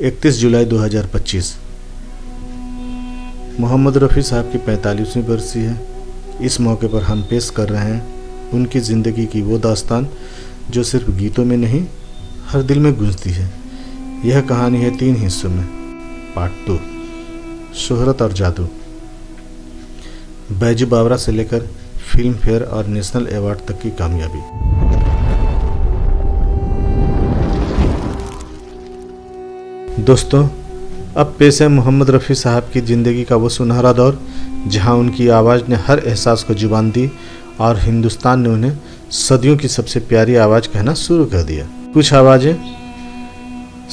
31 जुलाई 2025 मोहम्मद रफ़ी साहब की 45वीं बरसी है। इस मौके पर हम पेश कर रहे हैं उनकी ज़िंदगी की वो दास्तान जो सिर्फ गीतों में नहीं हर दिल में गूंजती है। यह कहानी है 3 हिस्सों में। पार्ट 2, शोहरत और जादू। बैजू बावरा से लेकर फिल्म फेयर और नेशनल अवार्ड तक की कामयाबी। दोस्तों, अब पेश है मोहम्मद रफ़ी साहब की ज़िंदगी का वो सुनहरा दौर जहां उनकी आवाज़ ने हर एहसास को जुबान दी और हिंदुस्तान ने उन्हें सदियों की सबसे प्यारी आवाज़ कहना शुरू कर दिया। कुछ आवाज़ें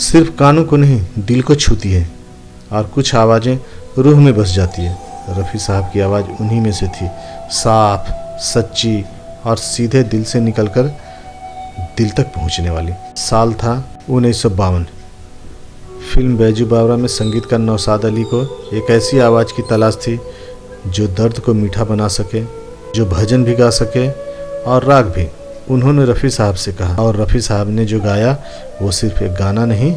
सिर्फ कानों को नहीं दिल को छूती हैं और कुछ आवाज़ें रूह में बस जाती है। रफ़ी साहब की आवाज़ उन्हीं में से थी, साफ, सच्ची और सीधे दिल से निकलकर दिल तक पहुंचने वाली। साल था 1952। फिल्म बैजू बावरा में संगीतकार नौशाद अली को एक ऐसी आवाज़ की तलाश थी जो दर्द को मीठा बना सके, जो भजन भी गा सके और राग भी। उन्होंने रफ़ी साहब से कहा और रफ़ी साहब ने जो गाया वो सिर्फ एक गाना नहीं,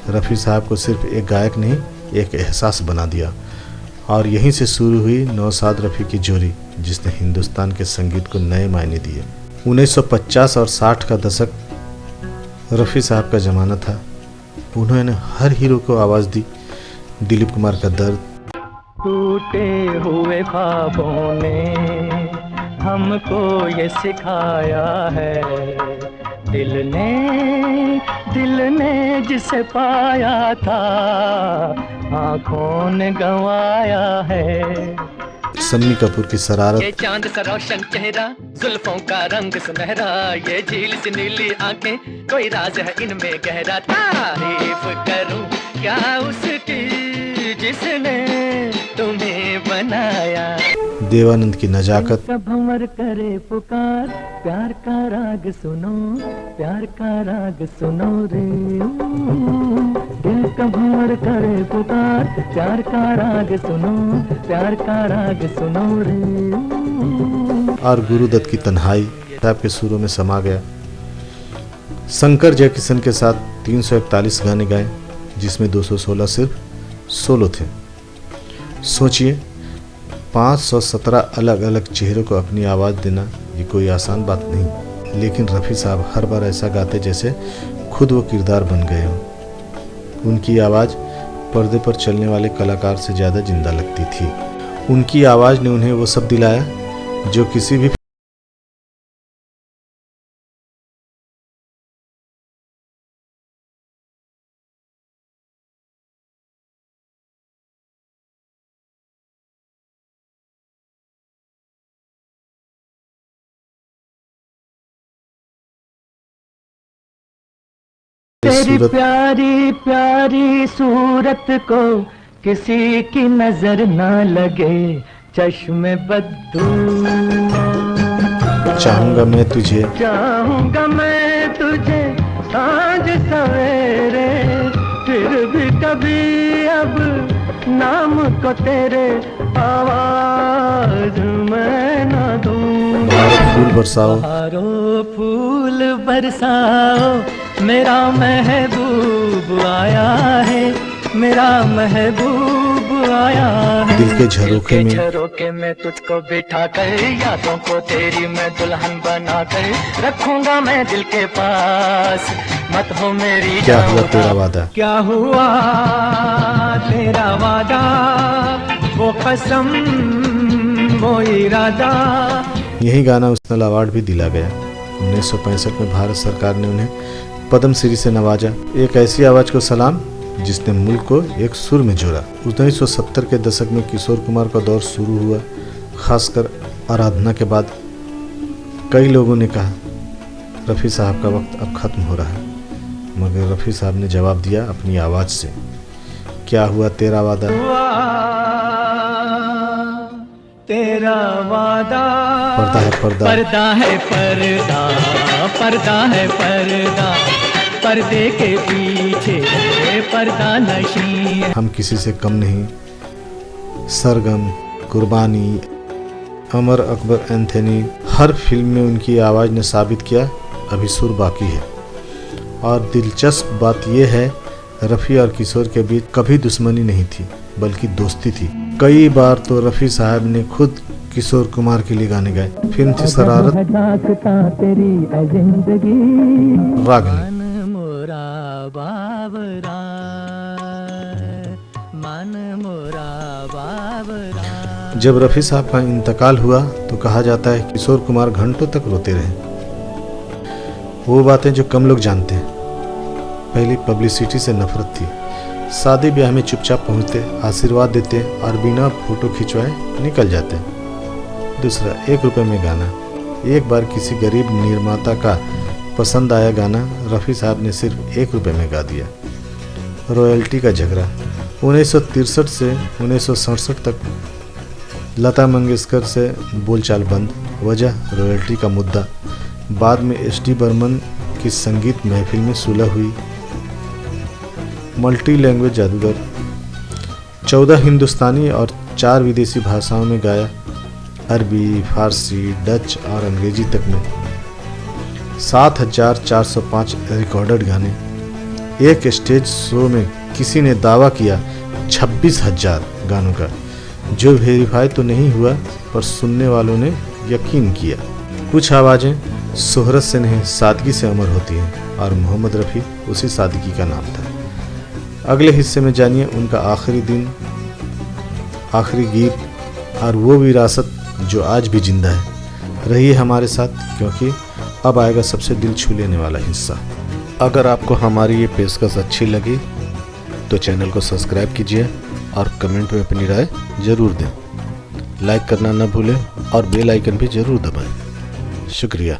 रफ़ी साहब को सिर्फ एक गायक नहीं एक एहसास बना दिया। और यहीं से शुरू हुई नौशाद रफ़ी की जोड़ी जिसने हिंदुस्तान के संगीत को नए मायने दिए। 1950 और 60 का दशक रफ़ी साहब का ज़माना था। उन्होंने हर हीरो को आवाज़ दी। दिलीप कुमार का दर्द, टूटे हुए ख्वाबों ने हमको ये सिखाया है, दिल ने जिसे पाया था आँखों ने गंवाया है। सन्नी कपूर की शरारत, ये चांद सा रोशन चेहरा, जुल्फों का रंग सुनहरा, ये झील सी नीली आंखें, कोई राज है इनमें गहरा। तारीफ करूं क्या उसकी जिसने तुम्हें बनाया। देवानंद की नजाकत, कब भंवर करे पुकार, प्यार का राग सुनो, प्यार का राग सुनो रे। दिल का भंवर करे पुकार, प्यार का राग सुनो, प्यार का राग सुनो रे। और गुरुदत्त की तन्हाई साहब के सुरों में समा गया। शंकर जयकिशन के साथ 341 गाने गाए जिसमें 216 सिर्फ सोलो थे। सोचिए, 517 अलग अलग चेहरों को अपनी आवाज़ देना ये कोई आसान बात नहीं। लेकिन रफ़ी साहब हर बार ऐसा गाते जैसे खुद वो किरदार बन गए हों। उनकी आवाज़ पर्दे पर चलने वाले कलाकार से ज़्यादा जिंदा लगती थी। उनकी आवाज़ ने उन्हें वो सब दिलाया जो किसी भी तेरी प्यारी प्यारी सूरत को किसी की नजर ना लगे, चश्मे बद्दू। चाहूंगा मैं तुझे, चाहूंगा मैं तुझे सांझ सवेरे, फिर भी कभी अब नाम को तेरे आवाज मैं ना दूं। फूल बरसाओ, बहारो फूल बरसाओ, मेरा महबूब आया है, मेरा महबूब आया है। दिल के झरोखे में तुझको बिठा कर, यादों को तेरी मैं दुल्हन बना कर रखूंगा मैं दिल के पास। मत हो मेरी क्या हुआ तेरा वादा, क्या हुआ तेरा वादा, वो कसम वो इरादा। यही गाना नेशनल अवार्ड भी दिला गया। 1965 में भारत सरकार ने उन्हें पद्मश्री से नवाजा। एक ऐसी आवाज़ को सलाम जिसने मुल्क को एक सुर में जोड़ा। 1970 के दशक में किशोर कुमार का दौर शुरू हुआ, खासकर आराधना के बाद। कई लोगों ने कहा रफ़ी साहब का वक्त अब ख़त्म हो रहा है, मगर रफ़ी साहब ने जवाब दिया अपनी आवाज़ से। क्या हुआ तेरा वादा, तेरा वादा, पर्दा है पर्दा, पर्दा है पर्दा, पर्दा है पर्दा, पर्दे के पीछे पर्दा नशी। हम किसी से कम नहीं, सरगम, कुर्बानी, अमर अकबर एंथनी, हर फिल्म में उनकी आवाज़ ने साबित किया अभी सुर बाकी है। और दिलचस्प बात यह है, रफ़ी और किशोर के बीच कभी दुश्मनी नहीं थी, बल्कि दोस्ती थी। कई बार तो रफ़ी साहब ने खुद किशोर कुमार के लिए गाने गाए। फिल्म थी शरारत, रागनी। जब रफ़ी साहब का इंतकाल हुआ तो कहा जाता है किशोर कुमार घंटों तक रोते रहे। वो बातें जो कम लोग जानते हैं। पहली पब्लिसिटी से नफरत थी। शादी ब्याह में चुपचाप पहुंचते, आशीर्वाद देते और बिना फोटो खिंचवाए निकल जाते। दूसरा, 1 रुपये में गाना। एक बार किसी गरीब निर्माता का पसंद आया गाना रफ़ी साहब ने सिर्फ 1 रुपये में गा दिया। रॉयल्टी का झगड़ा। 1963 से 1967 तक लता मंगेशकर से बोलचाल बंद। वजह रॉयल्टी का मुद्दा। बाद में एस.डी. बर्मन की संगीत महफिल में सुलह हुई। मल्टी लैंग्वेज जादूगर। 14 हिंदुस्तानी और 4 विदेशी भाषाओं में गाया, अरबी, फारसी, डच और अंग्रेजी तक में। 7405 रिकॉर्डेड गाने। एक स्टेज शो में किसी ने दावा किया 26,000 गानों का, जो वेरीफाई तो नहीं हुआ पर सुनने वालों ने यकीन किया। कुछ आवाज़ें शोहरत से नहीं सादगी से अमर होती हैं और मोहम्मद रफ़ी उसी सादगी का नाम था। अगले हिस्से में जानिए उनका आखिरी दिन, आखिरी गीत और वो विरासत जो आज भी जिंदा है। रहिए हमारे साथ, क्योंकि अब आएगा सबसे दिल छू लेने वाला हिस्सा। अगर आपको हमारी ये पेशकश अच्छी लगी तो चैनल को सब्सक्राइब कीजिए और कमेंट में अपनी राय ज़रूर दें। लाइक करना न भूलें और बेल आइकन भी ज़रूर दबाएं। शुक्रिया।